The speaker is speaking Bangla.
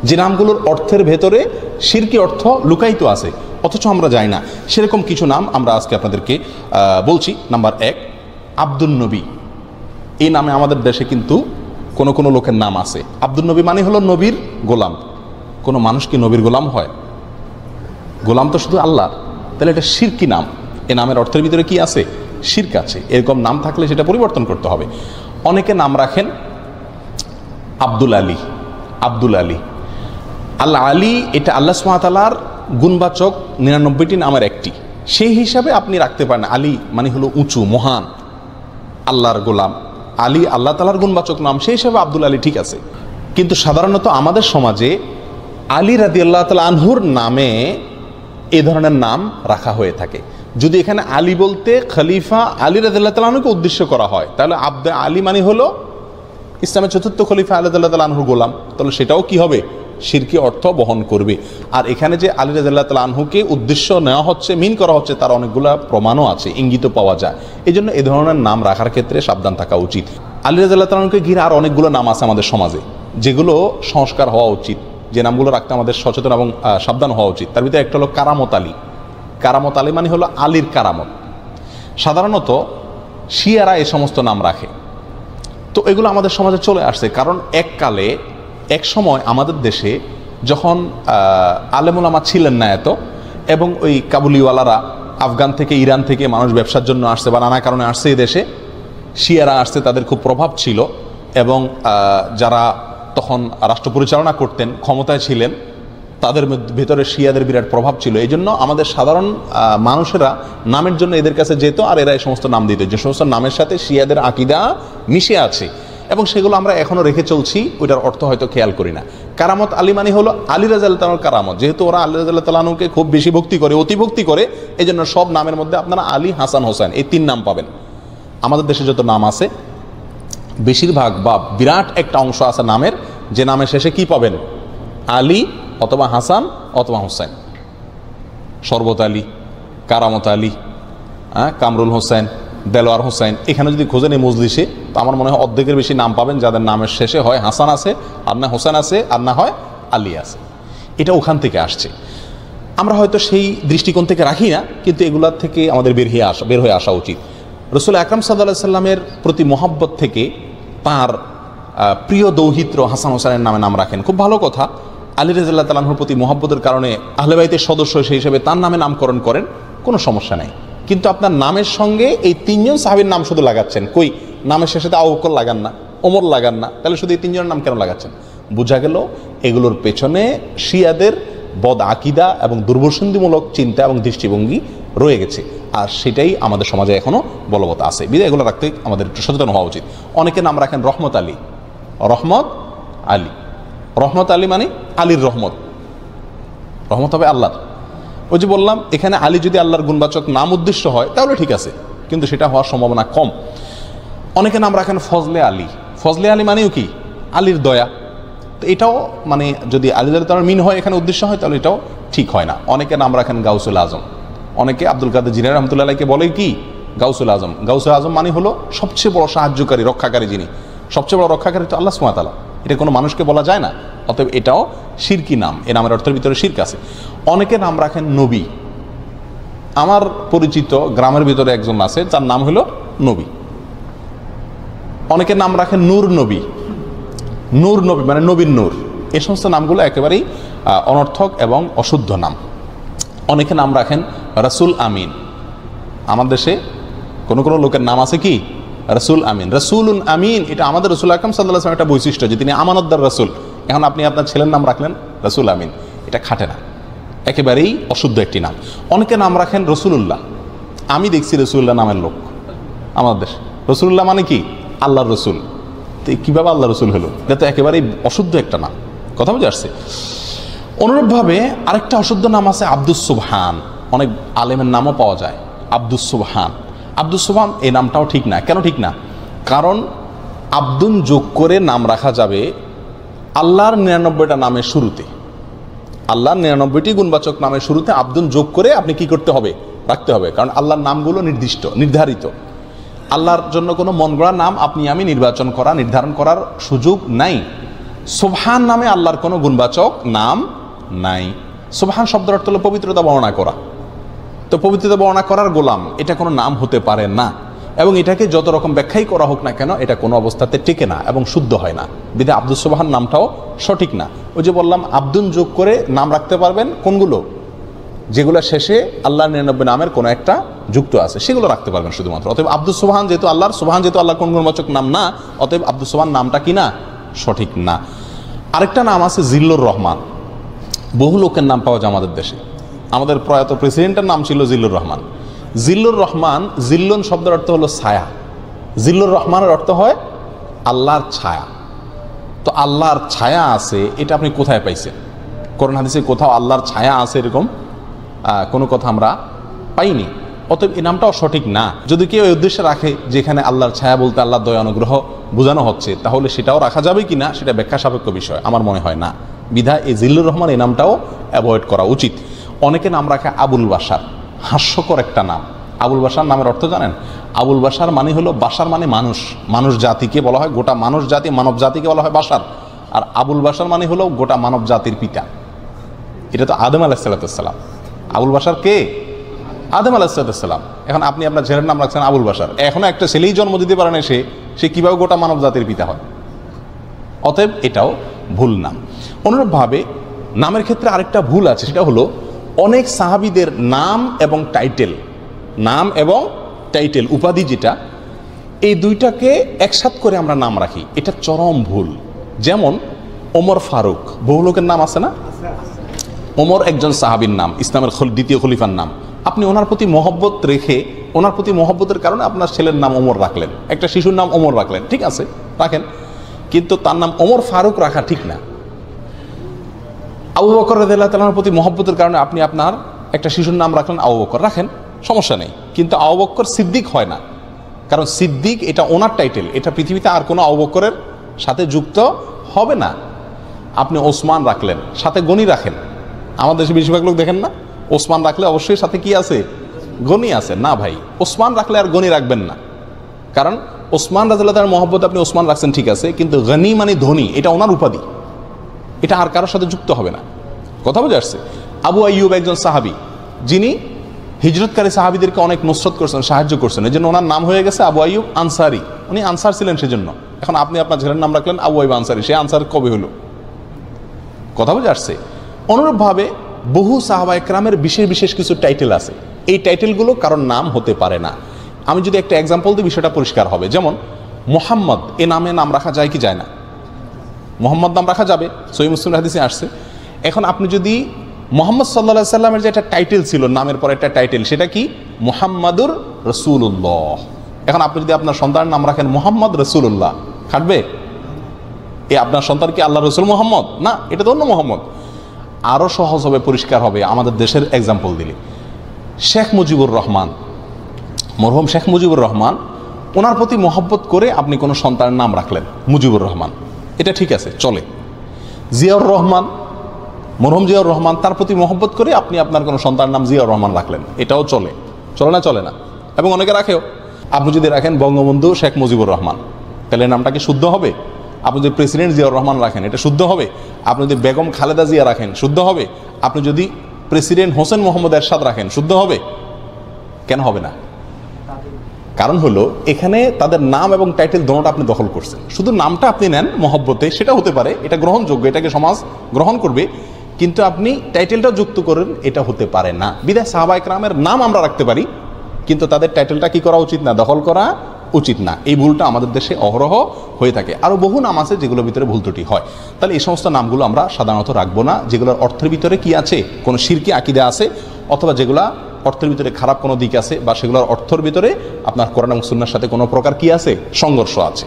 যে নামগুলোর অর্থের ভেতরে শিরকি অর্থ লুকায়িত আছে, অথচ আমরা জানি না। সেরকম কিছু নাম আমরা আজকে আপনাদেরকে বলছি। নাম্বার 1, আব্দুল নবী। এই নামে আমাদের দেশে কিন্তু কোনো কোনো লোকের নাম আছে। আব্দুল নবী মানে হলো নবীর গোলাম। কোনো মানুষ কি নবীর গোলাম হয়? গোলাম তো শুধু আল্লাহ। তাহলে এটা শিরকি নাম। এই নামের অর্থের ভিতরে কি আছে? শিরক আছে। এরকম নাম থাকলে সেটা পরিবর্তন করতে হবে। অনেকে নাম রাখেন আব্দুল আলী। আব্দুল আলী, আল্লাহ আলী, এটা আল্লাহ সুবহানাহু ওয়া তাআলার গুণবাচক 99টি নামের একটি। সেই হিসাবে আপনি রাখতে পারেন। আলী মানে হলো উঁচু, মহান, আল্লাহর গোলাম। আলী আল্লাহ তাআলার গুণবাচক নাম, সেই হিসাবে আব্দুল আলী ঠিক আছে। কিন্তু সাধারণত আমাদের সমাজে আলী রাদিয়াল্লাহু তাআলা আনহুর নামে এ ধরনের নাম রাখা হয়ে থাকে। যদি এখানে আলী বলতে খলিফা আলী রাদিয়াল্লাহু তাআলা আনহুকে উদ্দেশ্য করা হয়, তাহলে আব্দে আলী মানে হলো ইসলামের চতুর্থ খলিফা আলী রাদিয়াল্লাহু তাআলা আনহুর গোলাম। তাহলে সেটাও কি হবে? শিরকি অর্থ বহন করবে। আর এখানে যে আলী রাদিয়াল্লাহু তাআলা আনহুকে উদ্দেশ্য নেওয়া হচ্ছে, মিন করা হচ্ছে, তার অনেকগুলো প্রমাণও আছে, ইঙ্গিত পাওয়া যায়। এই জন্য এ ধরনের নাম রাখার ক্ষেত্রে সাবধান থাকা উচিত। আলী রাদিয়াল্লাহু তাআলা আনহুকে ঘিরে আর অনেকগুলো নাম আছে আমাদের সমাজে, যেগুলো সংস্কার হওয়া উচিত, যে নামগুলো রাখতে আমাদের সচেতন এবং সাবধান হওয়া উচিত। তার ভিতরে একটা হলো কারামত আলী। কারামত আলী মানে হলো আলীর কারামত। সাধারণত শিয়ারা এই সমস্ত নাম রাখে। তো এগুলো আমাদের সমাজে চলে আসছে, কারণ এককালে এক সময় আমাদের দেশে যখন আলেমুল আমা ছিলেন না এত, এবং ওই কাবুলিওয়ালারা আফগান থেকে, ইরান থেকে মানুষ ব্যবসার জন্য আসছে বা নানা কারণে আসছে এই দেশে, শিয়ারা আসছে, তাদের খুব প্রভাব ছিল, এবং যারা তখন রাষ্ট্র পরিচালনা করতেন, ক্ষমতায় ছিলেন, তাদের ভেতরে শিয়াদের বিরাট প্রভাব ছিল। এই জন্য আমাদের সাধারণ মানুষেরা নামের জন্য এদের কাছে যেত, আর এরা এই সমস্ত নাম দিত, যে সমস্ত নামের সাথে শিয়াদের আকিদা মিশে আছে, এবং সেগুলো আমরা এখনও রেখে চলছি, ওইটার অর্থ হয়তো খেয়াল করি না। কারামত আলী মানে হলো আলী রাদিয়াল্লাহু তাআলার কারামত। যেহেতু ওরা আলী রাদিয়াল্লাহু তাআলা আনহুকে খুব বেশি ভক্তি করে, অতি ভক্তি করে, এই জন্য সব নামের মধ্যে আপনারা আলী, হাসান, হোসেন এই 3 নাম পাবেন। আমাদের দেশে যত নাম আছে বেশিরভাগ বা বিরাট একটা অংশ আছে নামের, যে নামের শেষে কি পাবেন? আলী অথবা হাসান অথবা হোসেন। শরবত আলী, কারামত আলী, কামরুল হোসেন, দেলোয়ার হোসেন। এখানে যদি খোঁজেন এই মজলিসে, তো আমার মনে হয় অর্ধেকের বেশি নাম পাবেন যাদের নামের শেষে হয় হাসান আছে, আর না হোসেন আছে, আর না হয় আলী আছে। এটা ওখান থেকে আসছে। আমরা হয়তো সেই দৃষ্টিকোণ থেকে রাখি না, কিন্তু এগুলার থেকে আমাদের বের হয়ে আসা উচিত। রাসূল আকরাম সাল্লাল্লাহু আলাইহি সাল্লামের প্রতি মহব্বত থেকে তার প্রিয় দৌহিত্র হাসান হোসেনের নামে নাম রাখেন, খুব ভালো কথা। আলী রাদিয়াল্লাহু তাআলা আনহুর প্রতি মহব্বতের কারণে আহলে বাইতের সদস্য সেই হিসেবে তার নামে নামকরণ করেন, কোনো সমস্যা নাই। কিন্তু আপনার নামের সঙ্গে এই 3 জন সাহাবীর নাম শুধু লাগাচ্ছেন, কই নামের শেষে আবু বকর লাগান না, ওমর লাগান না, তাহলে শুধু এই 3 জনের নাম কেন লাগাচ্ছেন? বোঝা গেল এগুলোর পেছনে শিয়াদের বদ আকিদা এবং দুর্বসন্ধিমূলক চিন্তা এবং দৃষ্টিভঙ্গি রয়ে গেছে, আর সেটাই আমাদের সমাজে এখনও বলবৎ আছে। বিধায় এগুলো রাখতে আমাদের একটু সচেতন হওয়া উচিত। অনেকে নাম রাখেন রহমত আলী। রহমত আলী, রহমত আলী মানে আলীর রহমত। রহমত হবে আল্লাহর। ওই যে বললাম, এখানে আলী যদি আল্লাহর গুণবাচক নাম উদ্দেশ্য হয় তাহলে ঠিক আছে, কিন্তু সেটা হওয়ার সম্ভাবনা কম। অনেকে নাম রাখেন ফজলে আলী। ফজলে আলী মানেও কি? আলীর দয়া। তো এটাও মানে যদি আলী তার মিন হয়, এখানে উদ্দেশ্য হয়, তাহলে এটাও ঠিক হয় না। অনেকে নাম রাখেন গাউসুল আজম। অনেকে আব্দুল কাদের জিলানী রাহমাতুল্লাহ আলাইহিকে বলে কি? গাউসুল আজম। গাউসুল আজম মানে হলো সবচেয়ে বড় সাহায্যকারী, রক্ষাকারী। যিনি সবচেয়ে বড় রক্ষাকারী তো আল্লাহ সুবহানাহু ওয়া তাআলা। এটা কোনো মানুষকে বলা যায় না, অতএব এটাও শিরকি নাম। এ নামের অর্থের ভিতরে শিরক আছে। অনেকে নাম রাখেন নবী। আমার পরিচিত গ্রামের ভিতরে একজন আছে, তার নাম হলো নবী। অনেকে নাম রাখেন নূর নবী। নূর নবী মানে নবীর নূর। এই সমস্ত নামগুলো একেবারেই অনর্থক এবং অশুদ্ধ নাম। অনেকে নাম রাখেন রাসূল আমিন। আমার দেশে কোনো কোনো লোকের নাম আছে কি? রাসূল আমিন। রাসূলুন আমিন, এটা আমাদের রাসূল আকরাম সাল্লাল্লাহু আলাইহি ওয়াসাল্লামের একটা বৈশিষ্ট্য, যে তিনি আমানতদার রাসূল। এখন আপনি আপনার ছেলের নাম রাখলেন রাসূল আমিন, এটা খাটে না, একেবারেই অশুদ্ধ একটি নাম। অনেকে নাম রাখেন রসুলুল্লাহ। আমি দেখছি রসুল্লাহ নামের লোক আমাদের দেশে। রসুল্লাহ মানে কি? আল্লাহর রসুল। তো কীভাবে আল্লাহ রসুল হলো? এটা তো একেবারেই অশুদ্ধ একটা নাম। কথা বুঝে আসছে? অনুরূপভাবে আরেকটা অশুদ্ধ নাম আছে আব্দুস সুবহান। অনেক আলেমের নামও পাওয়া যায় আব্দুস সুবহান। আব্দুস সুবহান এই নামটাও ঠিক না। কেন ঠিক না? কারণ আব্দুন যোগ করে নাম রাখা যাবে আল্লাহর 99টা নামের শুরুতে। আল্লাহর 99টি গুণবাচক নামের শুরুতে আব্দুন যোগ করে আপনি কি করতে হবে? রাখতে হবে। কারণ আল্লাহর নামগুলো নির্দিষ্ট, নির্ধারিত। আল্লাহর জন্য কোনো মন গড়া নাম আপনি আমি নির্ধারণ করার সুযোগ নাই। সুবহান নামে আল্লাহর কোনো গুণবাচক নাম নাই। সুবহান শব্দের অর্থ হলো পবিত্রতা বর্ণনা করা। তো পবিত্রতা বর্ণনা করার গোলাম এটা কোনো নাম হতে পারে না, এবং এটাকে যত রকম ব্যাখ্যাই করা হোক না কেন এটা কোনো অবস্থাতে টেকে না এবং শুদ্ধ হয় না। বিধায় আব্দুস সুবহান নামটাও সঠিক না। ওই যে বললাম আব্দুন যোগ করে নাম রাখতে পারবেন কোনগুলো, যেগুলো শেষে আল্লাহর 99 নামের কোনো একটা যুক্ত আছে সেগুলো রাখতে পারবেন শুধুমাত্র। অতএব আব্দুস সুবহান যেহেতু আল্লাহর, সুবহান যেহেতু আল্লাহর কোন গুণবাচক নাম না, অতএব আব্দুস সুবহান নামটা কি না, সঠিক না। আরেকটা নাম আছে জিল্লুর রহমান। বহু লোকের নাম পাওয়া যায় আমাদের দেশে। আমাদের প্রয়াত প্রেসিডেন্টের নাম ছিল জিল্লুর রহমান। জিল্লুর রহমান, জিল্লুন শব্দের অর্থ হলো ছায়া। জিল্লুর রহমানের অর্থ হয় আল্লাহর ছায়া। তো আল্লাহর ছায়া আছে এটা আপনি কোথায় পাইছেন? কোরআন হাদিসে কোথাও আল্লাহর ছায়া আছে এরকম কোনো কথা আমরা পাইনি। অতএব এই নামটাও সঠিক না। যদি কেউ এই উদ্দেশ্যে রাখে যেখানে আল্লাহর ছায়া বলতে আল্লাহর দয়া অনুগ্রহ বোঝানো হচ্ছে, তাহলে সেটাও রাখা যাবে কি না সেটা ব্যাখ্যা সাপেক্ষ বিষয়, আমার মনে হয় না। বিধায় এই জিল্লুর রহমান এই নামটাও অ্যাভয়েড করা উচিত। অনেকে নাম রাখে আবুল বাশার, হাস্যকর একটা নাম। আবুল বাশার নামের অর্থ জানেন? আবুল বাশার মানে হলো, বাশার মানে মানুষ, মানুষ জাতিকে বলা হয়, গোটা মানুষ জাতি, মানব জাতিকে বলা হয় বাশার। আর আবুল বাশার মানে হলো গোটা মানব জাতির পিতা। এটা তো আদম আলাইহিসসালাম। আবুল বাশার কে? আদম আলাইহিসসালাম। এখন আপনি আপনার ছেলের নাম রাখছেন আবুল বাশার, এখনো একটা ছেলেই জন্ম দিতে পারে না, সে কিভাবে গোটা মানব জাতির পিতা হয়? অতএব এটাও ভুল নাম। অনুরূপভাবে নামের ক্ষেত্রে আরেকটা ভুল আছে, সেটা হলো অনেক সাহাবীদের নাম এবং টাইটেল, নাম এবং টাইটেল উপাধি যেটা, এই দুইটাকে একসাথ করে আমরা নাম রাখি, এটা চরম ভুল। যেমন ওমর ফারুক, বহু লোকের নাম আছে না? ওমর একজন সাহাবীর নাম, ইসলামের দ্বিতীয় খলিফার নাম। আপনি ওনার প্রতি মহব্বত রেখে, ওনার প্রতি মহব্বতের কারণে আপনার ছেলের নাম ওমর রাখলেন, একটা শিশুর নাম ওমর রাখলেন, ঠিক আছে রাখেন, কিন্তু তার নাম ওমর ফারুক রাখা ঠিক না। আবু বকর রাদিয়াল্লাহু তাআলার প্রতি মহব্বতের কারণে আপনি আপনার একটা শিশুর নাম রাখলেন আবু বকর, রাখেন, সমস্যা নেই, কিন্তু আবু বকর সিদ্দিক হয় না, কারণ সিদ্দিক এটা ওনার টাইটেল, এটা পৃথিবীতে আর কোনো আবু বকরের সাথে যুক্ত হবে না। আপনি ওসমান রাখলেন, সাথে গনি রাখেন। আমাদের দেশে বেশিরভাগ লোক দেখেন না, ওসমান রাখলে অবশ্যই সাথে কি আছে, গনি আছে। না ভাই, ওসমান রাখলে আর গনি রাখবেন না, কারণ ওসমান রাদিয়াল্লাহু তাআলার মহব্বত আপনি ওসমান রাখছেন ঠিক আছে, কিন্তু গনি মানে ধনী, এটা ওনার উপাধি, এটা আর কারোর সাথে যুক্ত হবে না। কথা বোঝা আসছে? আবু আইয়ুব একজন সাহাবী, যিনি হিজরতকারী সাহাবীদেরকে অনেক নুসরত করছেন, সাহায্য করছেন, এই জন্য ওনার নাম হয়ে গেছে আবু আইয়ুব আনসারি। উনি আনসার ছিলেন সেজন্য। এখন আপনি আপনার ছেলের নাম রাখলেন আবু আইয়ুব আনসারি, সে আনসার কবে হলো? কথা বোঝা আসছে? অনুরূপভাবে বহু সাহাবা একরামের বিশেষ বিশেষ কিছু টাইটেল আছে, এই টাইটেলগুলো কারণ নাম হতে পারে না। আমি যদি একটা এক্সাম্পল দিই বিষয়টা পরিষ্কার হবে। যেমন মোহাম্মদ, এ নামে নাম রাখা যায় কি যায় না? মোহাম্মদ নাম রাখা যাবে, সহিহ মুসলিম হাদিসে আসছে। এখন আপনি যদি মুহাম্মদ সাল্লাল্লাহু আলাইহি সাল্লামের যে একটা টাইটেল ছিল, নামের পর একটা টাইটেল, সেটা কি? মুহাম্মাদুর রাসূলুল্লাহ। এখন আপনি যদি আপনার সন্তানের নাম রাখেন মুহাম্মদ রাসূলুল্লাহ, খাটবে? এ আপনার সন্তান কি আল্লাহ রসুল মোহাম্মদ? না, এটা তো অন্য মোহাম্মদ। আরও সহজ হবে, পরিষ্কার হবে আমাদের দেশের এক্সাম্পল দিলে। শেখ মুজিবুর রহমান, মরহুম শেখ মুজিবুর রহমান, ওনার প্রতি মহব্বত করে আপনি কোনো সন্তানের নাম রাখলেন মুজিবুর রহমান, এটা ঠিক আছে, চলে। জিয়াউর রহমান, মরহুম জিয়াউর রহমান, তার প্রতি মহব্বত করে আপনি আপনার কোনো সন্তানের নাম জিয়াউর রহমান রাখলেন, এটাও চলে। চলে না? চলে না। এবং অনেকে রাখেও। আপনি যদি রাখেন বঙ্গবন্ধু শেখ মুজিবুর রহমান, তাহলে নামটা কি শুদ্ধ হবে? আপনি যদি প্রেসিডেন্ট জিয়াউর রহমান রাখেন, এটা শুদ্ধ হবে? আপনি যদি বেগম খালেদা জিয়া রাখেন, শুদ্ধ হবে? আপনি যদি প্রেসিডেন্ট হোসেন মোহাম্মদ এরশাদ রাখেন, শুদ্ধ হবে? কেন হবে না? কারণ হলো এখানে তাদের নাম এবং টাইটেল দোনোটা আপনি দখল করছেন। শুধু নামটা আপনি নেন মহব্বতে, সেটা হতে পারে, এটা গ্রহণযোগ্য, এটাকে সমাজ গ্রহণ করবে, কিন্তু আপনি টাইটেলটা যুক্ত করেন, এটা হতে পারে না। বিধায় সাহাবা একরামের নাম আমরা রাখতে পারি, কিন্তু তাদের টাইটেলটা কি করা উচিত না? দখল করা উচিত না। এই ভুলটা আমাদের দেশে অহরহ হয়ে থাকে। আরও বহু নাম আছে যেগুলোর ভিতরে ভুল ত্রুটি হয়। তাহলে এই সমস্ত নামগুলো আমরা সাধারণত রাখবো না, যেগুলোর অর্থের ভিতরে কি আছে, কোনো শিরকি আকীদা আছে, অথবা যেগুলা অর্থের ভিতরে খারাপ কোনো দিক আছে, বা সেগুলোর অর্থের ভিতরে আপনার কোরআন এবং সুন্নাহর সাথে কোনো প্রকার কি আছে, সংঘর্ষ আছে।